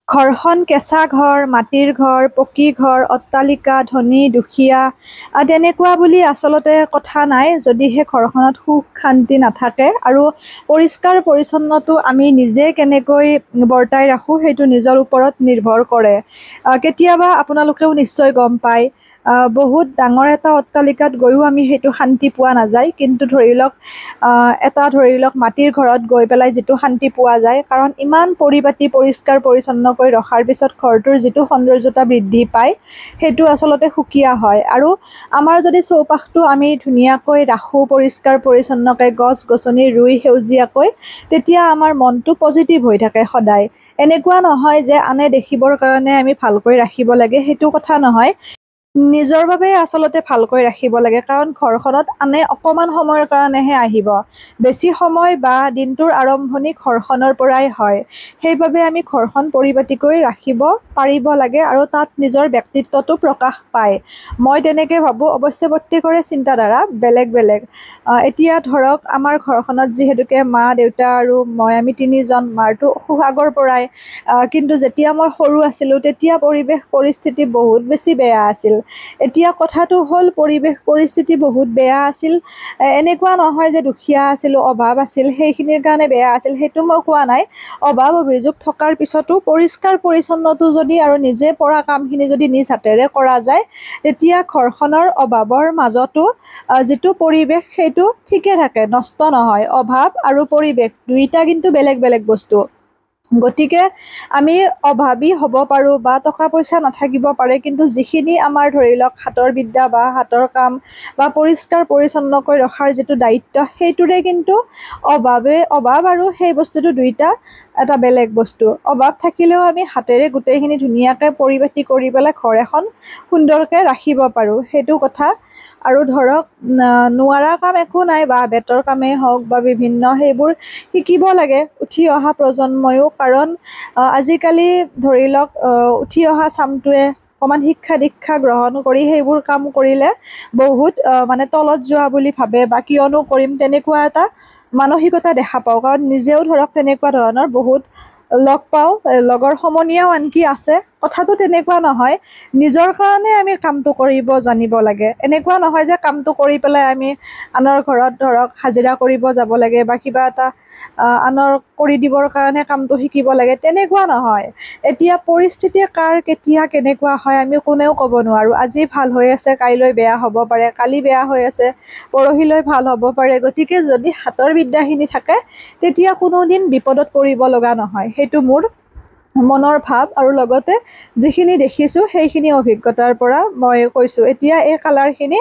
ঘৰখন কেঁচা ঘৰ, মাটিৰ ঘৰ, পকী ঘৰ, অট্টালিকা, ধনী দুখীয়া তেনেকুৱা বুলি আচলতে কথা নাই, যদিহে ঘৰখনত সুখ শান্তি নাথাকে। আৰু পৰিষ্কাৰ পৰিচ্ছন্নটো আমি নিজে কেনেকৈ বৰ্তাই ৰাখোঁ সেইটো নিজৰ ওপৰত নিৰ্ভৰ কৰে। কেতিয়াবা আপোনালোকেও নিশ্চয় গম পায়, বহুত ডাঙৰ এটা অট্টালিকাত গৈও আমি সেইটো শান্তি পোৱা নাযায়, কিন্তু ধৰি লওক মাটিৰ ঘৰত গৈ পেলাই যিটো শান্তি পোৱা যায়, কাৰণ ইমান পৰিপাটি পৰিষ্কাৰ পৰিচ্ছন্নকৈ ৰখাৰ পিছত ঘৰটোৰ যিটো সৌন্দৰ্যতা বৃদ্ধি পায় সেইটো আচলতে সুকীয়া হয়। আৰু আমাৰ যদি চৌপাশটো আমি ধুনীয়াকৈ ৰাখোঁ, পৰিষ্কাৰ পৰিচ্ছন্নকৈ গছ গছনি ৰুই সেউজীয়াকৈ, তেতিয়া আমাৰ মনটো পজিটিভ হৈ থাকে সদায়। এনেকুৱা নহয় যে আনে দেখিবৰ কাৰণে আমি ভালকৈ ৰাখিব লাগে, সেইটো কথা নহয়। নিজৰ বাবে আচলতে ভালকৈ ৰাখিব লাগে, কাৰণ ঘৰখনত আনে অকণমান সময়ৰ কাৰণেহে আহিব। বেছি সময় বা দিনটোৰ আৰম্ভণি ঘৰখনৰ পৰাই হয়। সেইবাবে আমি ঘৰখন পৰিপাটিকৈ ৰাখিব পাৰিব লাগে আৰু তাত নিজৰ ব্যক্তিত্বটো প্ৰকাশ পায়। মই তেনেকৈ ভাবোঁ। অৱশ্যে প্ৰত্যেকৰে চিন্তাধাৰা বেলেগ বেলেগ। এতিয়া ধৰক আমাৰ ঘৰখনত যিহেতুকে মা দেউতা আৰু মই, আমি তিনিজন, মাৰটো অসুখ আগৰ পৰাই। কিন্তু যেতিয়া মই সৰু আছিলোঁ তেতিয়া পৰিৱেশ পৰিস্থিতি বহুত বেছি বেয়া আছিল। এতিয়া কথাটো হ'ল, পৰিৱেশ পৰিস্থিতি বহুত বেয়া আছিল, এনেকুৱা নহয় যে দুখীয়া আছিলোঁ, অভাৱ আছিল সেইখিনিৰ কাৰণে বেয়া আছিল, সেইটো মই কোৱা নাই। অভাৱ অভিযোগ থকাৰ পিছতো পৰিষ্কাৰ পৰিচ্ছন্নটো যদি আৰু নিজে পৰা কামখিনি যদি নিজ হাতেৰে কৰা যায়, তেতিয়া ঘৰখনৰ অভাৱৰ মাজতো যিটো পৰিৱেশ সেইটো ঠিকে থাকে, নষ্ট নহয়। অভাৱ আৰু পৰিৱেশ দুইটা কিন্তু বেলেগ বেলেগ বস্তু। গতিকে আমি অভাৱী হ'ব পাৰোঁ বা টকা পইচা নাথাকিব পাৰে, কিন্তু যিখিনি আমাৰ ধৰি লওক হাতৰ বিদ্যা বা হাতৰ কাম বা পৰিষ্কাৰ পৰিচ্ছন্নকৈ ৰখাৰ যিটো দায়িত্ব, সেইটোৰে কিন্তু অভাৱ আৰু সেই বস্তুটো দুইটা এটা বেলেগ বস্তু। অভাৱ থাকিলেও আমি হাতেৰে গোটেইখিনি ধুনীয়াকৈ পৰিপাটি কৰি পেলাই ঘৰ এখন সুন্দৰকৈ ৰাখিব পাৰোঁ, সেইটো কথা। আৰু ধৰক নোৱাৰা কাম একো নাই, বা বেতৰ কামেই হওক বা বিভিন্ন সেইবোৰ শিকিব লাগে উঠি অহা প্ৰজন্মইও, কাৰণ আজিকালি ধৰি লওক উঠি অহা চামটোৱে অকণমান শিক্ষা দীক্ষা গ্ৰহণ কৰি সেইবোৰ কাম কৰিলে বহুত মানে তলত যোৱা বুলি ভাবে, বা কিয়নো কৰিম তেনেকুৱা এটা মানসিকতা দেখা পাওঁ। কাৰণ নিজেও ধৰক তেনেকুৱা ধৰণৰ বহুত লগ পাওঁ, লগৰ সমনীয়াও আনকি আছে। কথাটো তেনেকুৱা নহয়, নিজৰ কাৰণে আমি কামটো কৰিব জানিব লাগে। এনেকুৱা নহয় যে কামটো কৰি পেলাই আমি আনৰ ঘৰত ধৰক হাজিৰা কৰিব যাব লাগে বা কিবা এটা আনৰ কৰি দিবৰ কাৰণে কামটো শিকিব লাগে, তেনেকুৱা নহয়। এতিয়া পৰিস্থিতি কাৰ কেতিয়া কেনেকুৱা হয় আমি কোনেও ক'ব নোৱাৰোঁ। আজি ভাল হৈ আছে, কাইলৈ বেয়া হ'ব পাৰে, কালি বেয়া হৈ আছে, পৰহিলৈ ভাল হ'ব পাৰে। গতিকে যদি হাতৰ বিদ্যাখিনি থাকে তেতিয়া কোনোদিন বিপদত পৰিব লগা নহয়, সেইটো মোৰ মনৰ ভাৱ। আৰু লগতে যিখিনি দেখিছোঁ সেইখিনি অভিজ্ঞতাৰ পৰা মই কৈছোঁ। এতিয়া এই কালাৰখিনি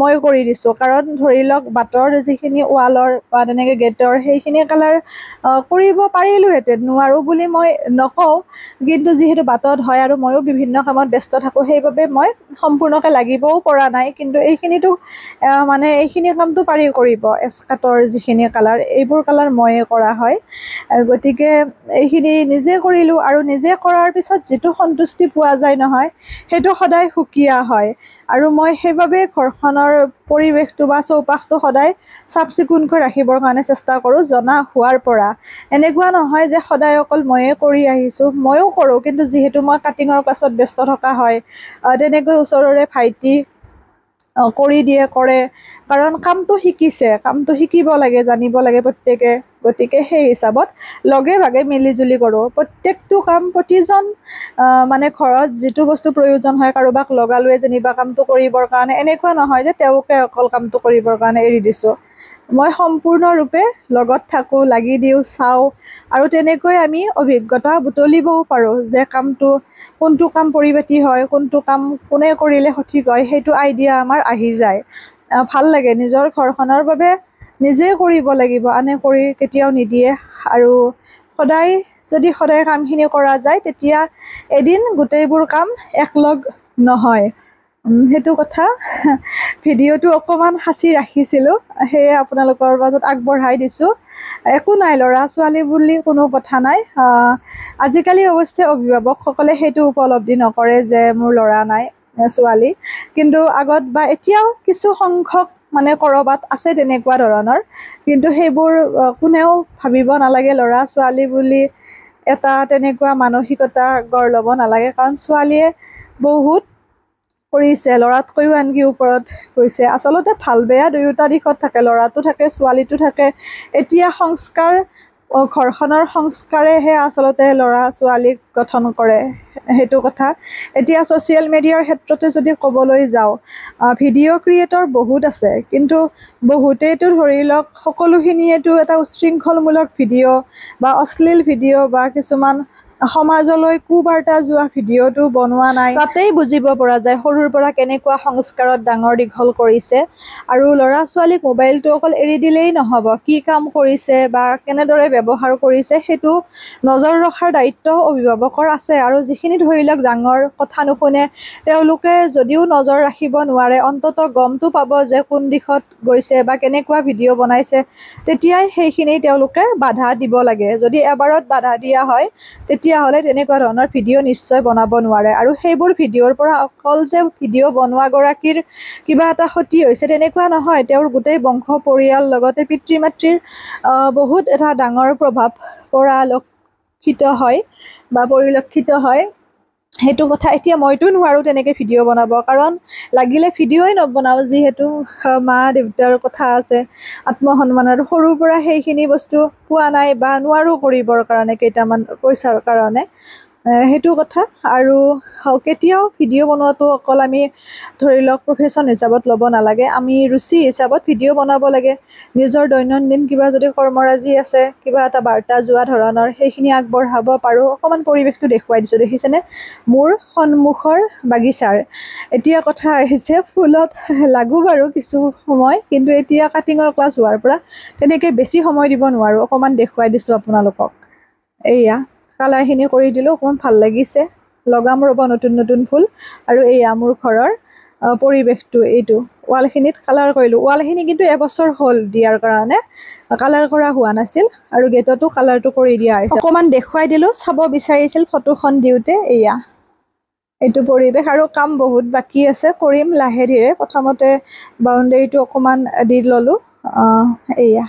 মই কৰি দিছোঁ, কাৰণ ধৰি লওক বাটৰ যিখিনি ৱালৰ বা তেনেকৈ গেটৰ সেইখিনি কালাৰ কৰিব পাৰিলোঁহেঁতেন, নোৱাৰোঁ বুলি মই নকওঁ, কিন্তু যিহেতু বাটত হয় আৰু ময়ো বিভিন্ন কামত ব্যস্ত থাকোঁ, সেইবাবে মই সম্পূৰ্ণকৈ লাগিবও পৰা নাই। কিন্তু এইখিনিতো মানে এইখিনি কামটো পাৰি কৰিব, এস্কাটৰ যিখিনি কালাৰ, এইবোৰ কালাৰ ময়ে কৰা হয়। গতিকে এইখিনি নিজে কৰিলোঁ, আৰু নিজে কৰাৰ পিছত যিটো সন্তুষ্টি পোৱা যায় নহয়, সেইটো সদায় সুকীয়া হয়। আৰু মই সেইবাবে ঘৰখনৰ পৰিৱেশটো বা চৌপাশটো সদায় চাফ চিকুণকৈ ৰাখিবৰ কাৰণে চেষ্টা কৰোঁ, জনা হোৱাৰ পৰা। এনেকুৱা নহয় যে সদায় অকল ময়ে কৰি আহিছোঁ, ময়ো কৰোঁ, কিন্তু যিহেতু মই কাটিঙৰ ক্লাছত ব্যস্ত থকা হয়, তেনেকৈ ওচৰৰে ভাইটি কৰি দিয়ে, কৰে, কাৰণ কামটো শিকিছে, কামটো শিকিব লাগে, জানিব লাগে প্ৰত্যেকে। গতিকে সেই হিচাপত লগে ভাগে মিলিজুলি কৰোঁ প্ৰত্যেকটো কাম। প্ৰতিজন মানে ঘৰত যিটো বস্তু প্ৰয়োজন হয়, কাৰোবাক লগালোৱে যেনিবা কামটো কৰিবৰ কাৰণে, এনেকুৱা নহয় যে তেওঁকে অকল কামটো কৰিবৰ কাৰণে এৰি দিছোঁ। মই সম্পূৰ্ণৰূপে লগত থাকোঁ, লাগি দিওঁ, চাওঁ, আৰু তেনেকৈ আমি অভিজ্ঞতা বুটলিবও পাৰোঁ যে কোনটো কাম পৰিপাটি হয়, কোনটো কাম কোনে কৰিলে সঠিক হয়, সেইটো আইডিয়া আমাৰ আহি যায়। ভাল লাগে। নিজৰ ঘৰখনৰ বাবে নিজে কৰিব লাগিব, আনে কৰি কেতিয়াও নিদিয়ে। আৰু সদায় কামখিনি কৰা যায়, তেতিয়া এদিন গোটেইবোৰ কাম একলগ নহয়, সেইটো কথা। ভিডিঅ'টো অকণমান সাঁচি ৰাখিছিলোঁ, সেয়ে আপোনালোকৰ মাজত আগবঢ়াই দিছোঁ। একো নাই, ল'ৰা ছোৱালী বুলি কোনো কথা নাই। আজিকালি অৱশ্যে অভিভাৱকসকলে সেইটো উপলব্ধি নকৰে যে মোৰ ল'ৰা নাই, ছোৱালী। কিন্তু আগত বা এতিয়াও কিছু সংখ্যক মানে ক'ৰবাত আছে তেনেকুৱা ধৰণৰ, কিন্তু সেইবোৰ কোনেও ভাবিব নালাগে ল'ৰা ছোৱালী বুলি এটা তেনেকুৱা মানসিকতা গঢ় ল'ব নালাগে, কাৰণ ছোৱালীয়ে বহুত কৰিছে, ল'ৰাতকৈও আনকি ওপৰত গৈছে। আচলতে ভাল বেয়া দুয়োটা দিশত থাকে, ল'ৰাটো থাকে ছোৱালীটো থাকে। এতিয়া সংস্কাৰ, ঘৰখনৰ সংস্কাৰেহে আচলতে ল'ৰা ছোৱালীক গঠন কৰে, সেইটো কথা। এতিয়া ছ'চিয়েল মিডিয়াৰ ক্ষেত্ৰতে যদি ক'বলৈ যাওঁ, ভিডিঅ' ক্ৰিয়েটৰ বহুত আছে, কিন্তু বহুতেইতো ধৰি লওক সকলোখিনিয়েতো এটা উশৃংখলমূলক ভিডিঅ' বা অশ্লীল ভিডিঅ' বা কিছুমান সমাজলৈ কুবাৰ্তা যোৱা ভিডিঅ'টো বনোৱা নাই। তাতেই বুজিব পৰা যায় সৰুৰ পৰা কেনেকুৱা সংস্কাৰত ডাঙৰ দীঘল কৰিছে। আৰু ল'ৰা ছোৱালীক মোবাইলটো অকল এৰি দিলেই নহ'ব, কি কাম কৰিছে বা কেনেদৰে ব্যৱহাৰ কৰিছে সেইটো নজৰ ৰখাৰ দায়িত্ব অভিভাৱকৰ আছে। আৰু যিখিনি ধৰি লওক ডাঙৰ কথা নুশুনে, তেওঁলোকে যদিও নজৰ ৰাখিব নোৱাৰে, অন্ততঃ গমটো পাব যে কোন দিশত গৈছে বা কেনেকুৱা ভিডিঅ' বনাইছে, তেতিয়াই সেইখিনি তেওঁলোকে বাধা দিব লাগে। যদি এবাৰত বাধা দিয়া হয়, তেতিয়াহ'লে তেনেকুৱা ধৰণৰ ভিডিঅ' নিশ্চয় বনাব নোৱাৰে। আৰু সেইবোৰ ভিডিঅ'ৰ পৰা অকল যে ভিডিঅ' বনোৱাগৰাকীৰ কিবা এটা ক্ষতি হৈছে তেনেকুৱা নহয়, তেওঁৰ গোটেই বংশ পৰিয়াল লগতে পিতৃ মাতৃৰ বহুত এটা ডাঙৰ প্ৰভাৱ পৰিলক্ষিত হয় সেইটো কথা। এতিয়া মইতো নোৱাৰোঁ তেনেকৈ ভিডিঅ' বনাব, কাৰণ লাগিলে ভিডিঅ'ই নবনাওঁ, যিহেতু মা দেউতাৰ কথা আছে, আত্মসন্মানৰ সৰুৰ পৰা সেইখিনি বস্তু পোৱা নাই বা নোৱাৰোঁ কৰিবৰ কাৰণে, কেইটামান পইচাৰ কাৰণে, সেইটো কথা। আৰু কেতিয়াও ভিডিঅ' বনোৱাটো অকল আমি ধৰি লওক প্ৰফেশ্যন হিচাপত ল'ব নালাগে, আমি ৰুচি হিচাপত ভিডিঅ' বনাব লাগে। নিজৰ দৈনন্দিন কিবা যদি কৰ্মৰাজি আছে, কিবা এটা বাৰ্তা যোৱা ধৰণৰ, সেইখিনি আগবঢ়াব পাৰোঁ। অকণমান পৰিৱেশটো দেখুৱাই দিছোঁ, দেখিছেনে মোৰ সন্মুখৰ বাগিচাৰ। এতিয়া কথা আহিছে, ফুলত লাগো বাৰু কিছু সময়, কিন্তু এতিয়া কাটিঙৰ ক্লাছ হোৱাৰ পৰা তেনেকৈ বেছি সময় দিব নোৱাৰোঁ। অকণমান দেখুৱাই দিছোঁ আপোনালোকক। এইয়া কালাৰখিনি কৰি দিলোঁ, অকণমান ভাল লাগিছে, লগাম ৰ'ব নতুন নতুন ফুল। আৰু এইয়া মোৰ ঘৰৰ পৰিৱেশটো, এইটো ৱালখিনিত কালাৰ কৰিলোঁ। ৱালখিনি কিন্তু এবছৰ হ'ল দিয়াৰ কাৰণে, কালাৰ কৰা হোৱা নাছিল। আৰু গেটতো কালাৰটো কৰি দিয়া হৈছে। অকণমান দেখুৱাই দিলোঁ, চাব বিচাৰিছিল ফটোখন দিওঁতে। এইয়া এইটো পৰিৱেশ, আৰু কাম বহুত বাকী আছে, কৰিম লাহে ধীৰে। প্ৰথমতে বাউণ্ডেৰীটো অকণমান দি ল'লোঁ। এইয়া